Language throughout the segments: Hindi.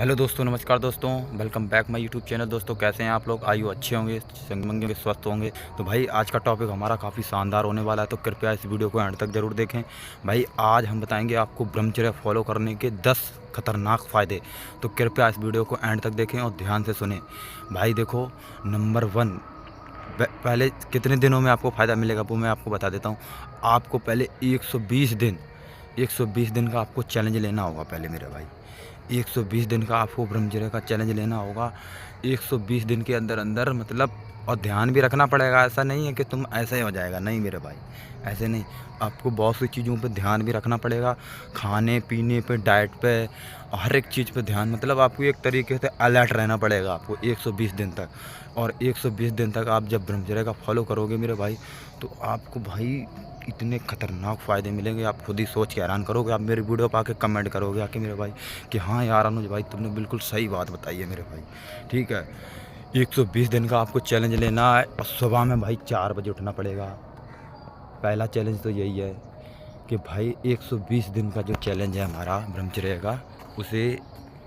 हेलो दोस्तों, नमस्कार दोस्तों, welcome back my YouTube channel. दोस्तों कैसे हैं आप लोग? आयु अच्छे होंगे, संगमंगे होंगे, स्वस्थ होंगे। तो भाई आज का टॉपिक हमारा काफ़ी शानदार होने वाला है, तो कृपया इस वीडियो को एंड तक ज़रूर देखें। भाई आज हम बताएंगे आपको ब्रह्मचर्य फॉलो करने के 10 खतरनाक फ़ायदे। तो कृपया इस वीडियो को एंड तक देखें और ध्यान से सुने। भाई देखो, नंबर 1, पहले कितने दिनों में आपको फ़ायदा मिलेगा वो मैं आपको बता देता हूँ। आपको पहले 120 दिन का आपको चैलेंज लेना होगा। पहले मेरे भाई 120 दिन का आपको ब्रह्मचर्य का चैलेंज लेना होगा। 120 दिन के अंदर अंदर मतलब, और ध्यान भी रखना पड़ेगा। ऐसा नहीं है कि तुम ऐसे ही हो जाएगा, नहीं मेरे भाई, ऐसे नहीं। आपको बहुत सी चीज़ों पे ध्यान भी रखना पड़ेगा, खाने पीने पे, डाइट पे, हर एक चीज़ पे ध्यान। मतलब आपको एक तरीके से अलर्ट रहना पड़ेगा आपको 120 दिन तक। और 120 दिन तक आप जब ब्रह्मचर्य का फॉलो करोगे मेरे भाई, तो आपको भाई इतने खतरनाक फ़ायदे मिलेंगे, आप खुद ही सोच के हैरान करोगे। आप मेरी वीडियो पर आके कमेंट करोगे आके मेरे भाई कि हाँ यार अनुज भाई, तुमने बिल्कुल सही बात बताई है मेरे भाई। ठीक है, 120 दिन का आपको चैलेंज लेना है और सुबह में भाई 4 बजे उठना पड़ेगा। पहला चैलेंज तो यही है कि भाई 120 दिन का जो चैलेंज है हमारा ब्रह्मचर्य का, उसे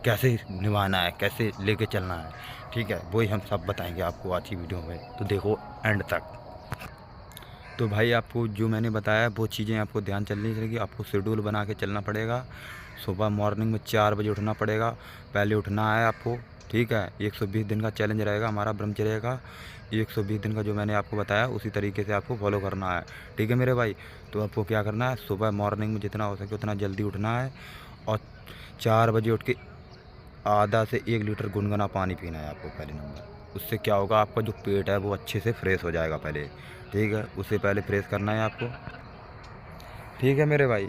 कैसे निभाना है, कैसे लेके चलना है। ठीक है, वही हम सब बताएंगे आपको आज की वीडियो में, तो देखो एंड तक। तो भाई आपको जो मैंने बताया वो चीज़ें आपको ध्यान चलनी चाहिए। आपको शेड्यूल बना के चलना पड़ेगा। सुबह मॉर्निंग में 4 बजे उठना पड़ेगा, पहले उठना है आपको। ठीक है, 120 दिन का चैलेंज रहेगा हमारा ब्रह्मचर्य का। 120 दिन का जो मैंने आपको बताया उसी तरीके से आपको फॉलो करना है। ठीक है मेरे भाई, तो आपको क्या करना है, सुबह मॉर्निंग में जितना हो सके उतना जल्दी उठना है और 4 बजे उठ के आधा से 1 लीटर गुनगुना पानी पीना है आपको पहले नंबर। उससे क्या होगा, आपका जो पेट है वो अच्छे से फ्रेश हो जाएगा पहले। ठीक है, उसे पहले फ्रेश करना है आपको। ठीक है मेरे भाई,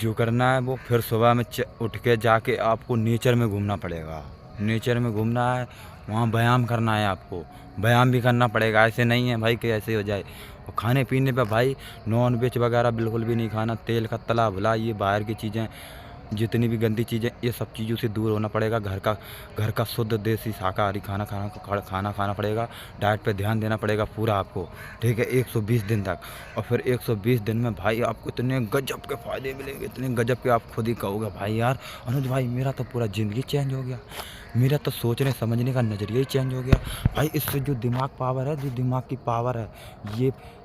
जो करना है वो फिर सुबह में उठ के जाके आपको नेचर में घूमना पड़ेगा। नेचर में घूमना है, वहाँ व्यायाम करना है आपको। व्यायाम भी करना पड़ेगा, ऐसे नहीं है भाई कि ऐसे हो जाए। और खाने पीने पे भाई नॉन वेज वगैरह बिल्कुल भी नहीं खाना, तेल का तला भुला, ये बाहर की चीज़ें, जितनी भी गंदी चीज़ें, ये सब चीज़ों से दूर होना पड़ेगा। घर का शुद्ध देसी शाकाहारी खाना खाना पड़ेगा। डाइट पे ध्यान देना पड़ेगा पूरा आपको। ठीक है, 120 दिन तक। और फिर 120 दिन में भाई आपको इतने गजब के फ़ायदे मिलेंगे, इतने गजब के, आप खुद ही कहोगे भाई यार अनुज भाई मेरा तो पूरा ज़िंदगी चेंज हो गया, मेरा तो सोचने समझने का नज़रिया ही चेंज हो गया। भाई इससे जो दिमाग पावर है, जो दिमाग की पावर है,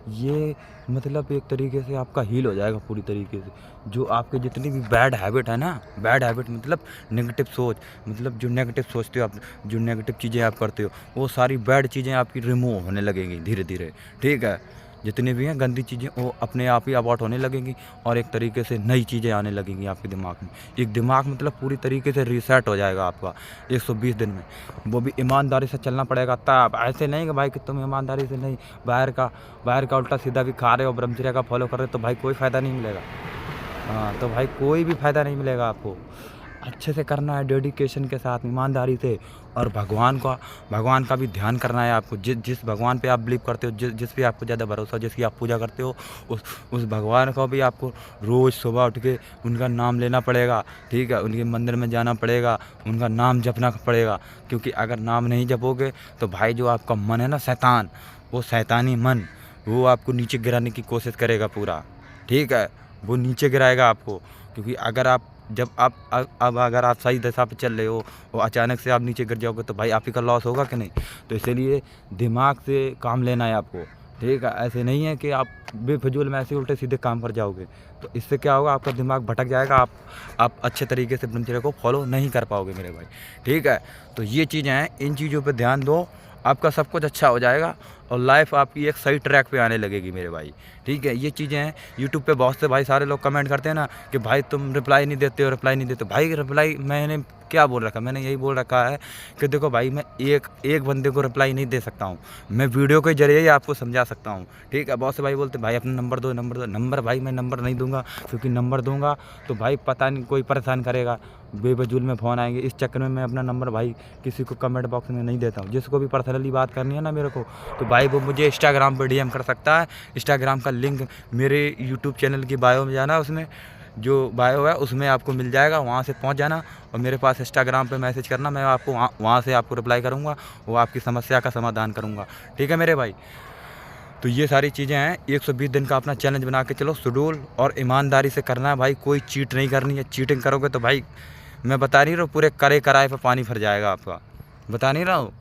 ये मतलब एक तरीके से आपका हील हो जाएगा पूरी तरीके से। जो आपके जितनी भी बैड हैबिट है ना, बैड हैबिट मतलब नेगेटिव सोच, मतलब जो नेगेटिव सोचते हो आप, जो नेगेटिव चीज़ें आप करते हो, वो सारी बैड चीज़ें आपकी रिमूव होने लगेंगी धीरे धीरे। ठीक है, जितनी भी हैं गंदी चीज़ें वो अपने आप ही अबाउट होने लगेंगी और एक तरीके से नई चीज़ें आने लगेंगी आपके दिमाग में। एक दिमाग मतलब पूरी तरीके से रीसेट हो जाएगा आपका 120 दिन में। वो भी ईमानदारी से चलना पड़ेगा तब। ऐसे नहीं कि भाई कि तुम ईमानदारी से नहीं, बाहर का उल्टा सीधा भी खा रहे हो, ब्रह्मचर्य का फॉलो कर रहे हो, तो भाई कोई फ़ायदा नहीं मिलेगा। हाँ, तो भाई कोई भी फ़ायदा नहीं मिलेगा आपको। अच्छे से करना है, डेडिकेशन के साथ, ईमानदारी से। और भगवान का भी ध्यान करना है आपको। जिस भगवान पे आप बिलीव करते हो, जिस पे आपको ज़्यादा भरोसा हो, जिसकी आप पूजा करते हो, उस भगवान को भी आपको रोज़ सुबह उठ के उनका नाम लेना पड़ेगा। ठीक है, उनके मंदिर में जाना पड़ेगा, उनका नाम जपना पड़ेगा। क्योंकि अगर नाम नहीं जपोगे तो भाई जो आपका मन है ना, शैतान, वो शैतानी मन, वो आपको नीचे गिराने की कोशिश करेगा पूरा। ठीक है, वो नीचे गिराएगा आपको। क्योंकि अगर आप जब आप अब अगर आप सही दिशा पे चल रहे हो और अचानक से आप नीचे गिर जाओगे तो भाई आप ही का लॉस होगा कि नहीं। तो इसीलिए दिमाग से काम लेना है आपको। ठीक है, ऐसे नहीं है कि आप बेफिजूल में ऐसे उल्टे सीधे काम पर जाओगे, तो इससे क्या होगा, आपका दिमाग भटक जाएगा, आप अच्छे तरीके से ब्रह्मचर्य को फॉलो नहीं कर पाओगे मेरे भाई। ठीक है, तो ये चीज़ें हैं, इन चीज़ों पर ध्यान दो, आपका सब कुछ अच्छा हो जाएगा और लाइफ आपकी एक सही ट्रैक पे आने लगेगी मेरे भाई। ठीक है, ये चीज़ें हैं। यूट्यूब पे बहुत से भाई सारे लोग कमेंट करते हैं ना कि भाई तुम रिप्लाई नहीं देते हो। भाई रिप्लाई मैंने क्या बोल रखा, मैंने यही बोल रखा है कि देखो भाई, मैं एक बंदे को रिप्लाई नहीं दे सकता हूँ, मैं वीडियो के जरिए ही आपको समझा सकता हूँ। ठीक है, बहुत से भाई बोलते भाई अपना नंबर दो। नंबर भाई मैं नंबर नहीं दूंगा, क्योंकि नंबर दूंगा तो भाई पता नहीं कोई परेशान करेगा, बेवजूल में फ़ोन आएंगे। इस चक्कर में मैं अपना नंबर भाई किसी को कमेंट बॉक्स में नहीं देता हूँ। जिसको भी पर्सनली बात करनी है ना मेरे को, तो भाई वो मुझे इंस्टाग्राम पर डीएम कर सकता है। इंस्टाग्राम का लिंक मेरे यूट्यूब चैनल की बायो में जाना, उसमें जो बायो है उसमें आपको मिल जाएगा, वहाँ से पहुँच जाना और मेरे पास इंस्टाग्राम पे मैसेज करना। मैं आपको वहाँ से आपको रिप्लाई करूँगा, वो आपकी समस्या का समाधान करूँगा। ठीक है मेरे भाई, तो ये सारी चीज़ें हैं। 120 दिन का अपना चैलेंज बना के चलो, शेड्यूल और ईमानदारी से करना है भाई, कोई चीट नहीं करनी है। चीटिंग करोगे तो भाई मैं बता नहीं रहा हूँ, पूरे करे कराए पे पानी भर जाएगा आपका। बता नहीं रहा हूँ,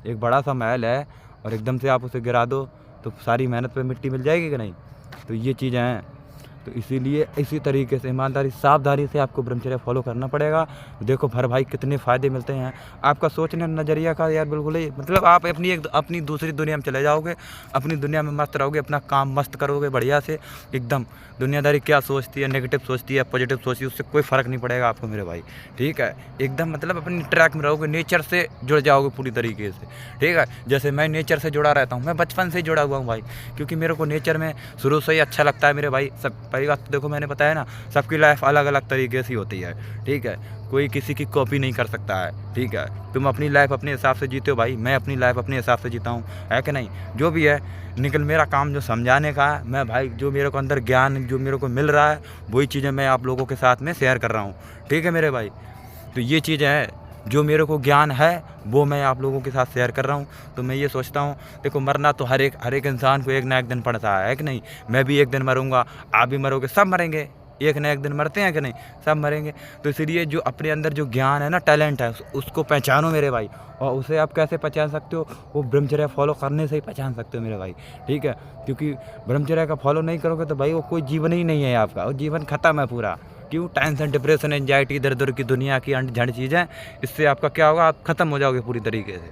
एक बड़ा सा महल है और एकदम से आप उसे गिरा दो तो सारी मेहनत पे मिट्टी मिल जाएगी कि नहीं। तो ये चीज़ें हैं, तो इसीलिए इसी तरीके से ईमानदारी सावधानी से आपको ब्रह्मचर्य फॉलो करना पड़ेगा। देखो भर भाई कितने फ़ायदे मिलते हैं आपका सोचने नज़रिया का यार, बिल्कुल ही मतलब आप अपनी दूसरी दुनिया में चले जाओगे, अपनी दुनिया में मस्त रहोगे, अपना काम मस्त करोगे बढ़िया से एकदम। दुनियादारी क्या सोचती है, नेगेटिव सोचती है, पॉजिटिव सोचती है, उससे कोई फ़र्क नहीं पड़ेगा आपको मेरे भाई। ठीक है, एकदम मतलब अपनी ट्रैक में रहोगे, नेचर से जुड़ जाओगे पूरी तरीके से। ठीक है, जैसे मैं नेचर से जुड़ा रहता हूँ, मैं बचपन से ही जुड़ा हुआ हूँ भाई, क्योंकि मेरे को नेचर में शुरू से ही अच्छा लगता है मेरे भाई। सब पहली बात तो देखो मैंने बताया ना, सबकी लाइफ अलग अलग तरीके से होती है। ठीक है, कोई किसी की कॉपी नहीं कर सकता है। ठीक है, तुम अपनी लाइफ अपने हिसाब से जीते हो भाई, मैं अपनी लाइफ अपने हिसाब से जीता हूँ, है कि नहीं। जो भी है निकल मेरा काम जो समझाने का है, मैं भाई जो मेरे को अंदर ज्ञान जो मेरे को मिल रहा है वही चीज़ें मैं आप लोगों के साथ में शेयर कर रहा हूँ। ठीक है मेरे भाई, तो ये चीज़ें हैं जो मेरे को ज्ञान है वो मैं आप लोगों के साथ शेयर कर रहा हूँ। तो मैं ये सोचता हूँ, देखो मरना तो हर एक इंसान को एक ना एक दिन पड़ता है कि नहीं। मैं भी एक दिन मरूंगा, आप भी मरोगे, सब मरेंगे, एक ना एक दिन मरते हैं कि नहीं, सब मरेंगे। तो इसलिए जो अपने अंदर जो ज्ञान है ना, टैलेंट है, उसको पहचानो मेरे भाई। और उसे आप कैसे पहचान सकते हो, वो ब्रह्मचर्य फॉलो करने से ही पहचान सकते हो मेरे भाई। ठीक है, क्योंकि ब्रह्मचर्य का फॉलो नहीं करोगे तो भाई वो कोई जीवन ही नहीं है आपका, वो जीवन खत्म है पूरा। क्यों, टेंशन, डिप्रेशन, एंजाइटी, इधर उधर की दुनिया की अंट झंड चीज़ें, इससे आपका क्या होगा, आप ख़त्म हो जाओगे पूरी तरीके से।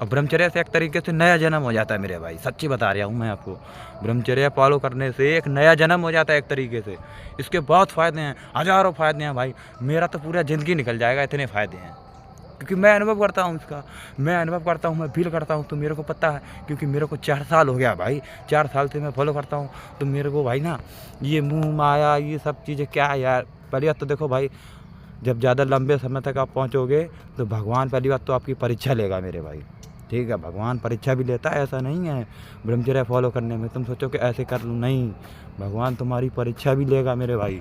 और ब्रह्मचर्य से एक तरीके से नया जन्म हो जाता है मेरे भाई, सच्ची बता रहा हूँ मैं आपको। ब्रह्मचर्य फॉलो करने से एक नया जन्म हो जाता है एक तरीके से। इसके बहुत फ़ायदे हैं, हज़ारों फ़ायदे हैं भाई, मेरा तो पूरा ज़िंदगी निकल जाएगा, इतने फ़ायदे हैं। क्योंकि मैं अनुभव करता हूँ इसका, मैं अनुभव करता हूँ, मैं फील करता हूँ, तो मेरे को पता है। क्योंकि मेरे को 4 साल हो गया भाई, 4 साल से मैं फॉलो करता हूँ। तो मेरे को भाई ना ये मुँह माया ये सब चीज़ें क्या है यार। पहली बात तो देखो भाई, जब ज़्यादा लंबे समय तक आप पहुँचोगे तो भगवान पहली बात तो आपकी परीक्षा लेगा मेरे भाई। ठीक है, भगवान परीक्षा भी लेता है, ऐसा नहीं है ब्रह्मचर्य फॉलो करने में तुम सोचो कि ऐसे कर लूँ, नहीं, भगवान तुम्हारी परीक्षा भी लेगा मेरे भाई।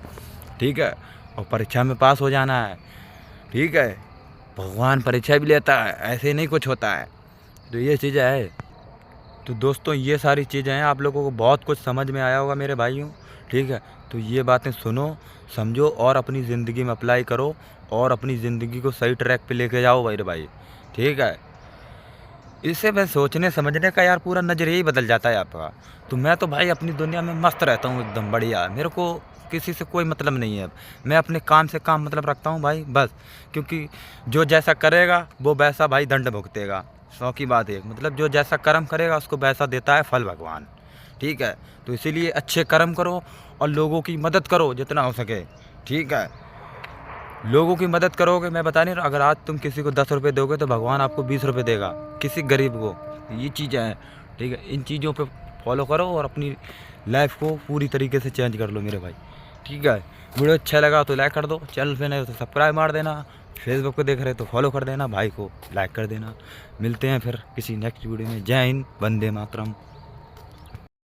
ठीक है, और परीक्षा में पास हो जाना है। ठीक है, भगवान परीक्षा भी लेता है, ऐसे नहीं कुछ होता है। तो ये चीज़ें है। तो दोस्तों ये सारी चीज़ें हैं, आप लोगों को बहुत कुछ समझ में आया होगा मेरे भाइयों। ठीक है, तो ये बातें सुनो, समझो और अपनी ज़िंदगी में अप्लाई करो और अपनी ज़िंदगी को सही ट्रैक पे लेके जाओ मेरे भाई। ठीक है, इससे मैं सोचने समझने का यार पूरा नज़रिया ही बदल जाता है आपका। तो मैं तो भाई अपनी दुनिया में मस्त रहता हूँ एकदम बढ़िया, मेरे को किसी से कोई मतलब नहीं है। मैं अपने काम से काम मतलब रखता हूँ भाई बस। क्योंकि जो जैसा करेगा वो वैसा भाई दंड भुगतेगा, 100 की बात है। मतलब जो जैसा कर्म करेगा उसको वैसा देता है फल भगवान। ठीक है, तो इसीलिए अच्छे कर्म करो और लोगों की मदद करो जितना हो सके। ठीक है, लोगों की मदद करोगे, मैं बता नहीं रहा, अगर आज तुम किसी को 10 रुपये दोगे तो भगवान आपको 20 रुपये देगा, किसी गरीब को। ये चीज़ें हैं। ठीक है, इन चीज़ों पे फॉलो करो और अपनी लाइफ को पूरी तरीके से चेंज कर लो मेरे भाई। ठीक है, वीडियो अच्छा लगा तो लाइक कर दो, चैनल पे नहीं हो तो सब्सक्राइब मार देना, फेसबुक पे देख रहे तो फॉलो कर देना, भाई को लाइक कर देना। मिलते हैं फिर किसी नेक्स्ट वीडियो में। जय हिंद, वंदे मातरम।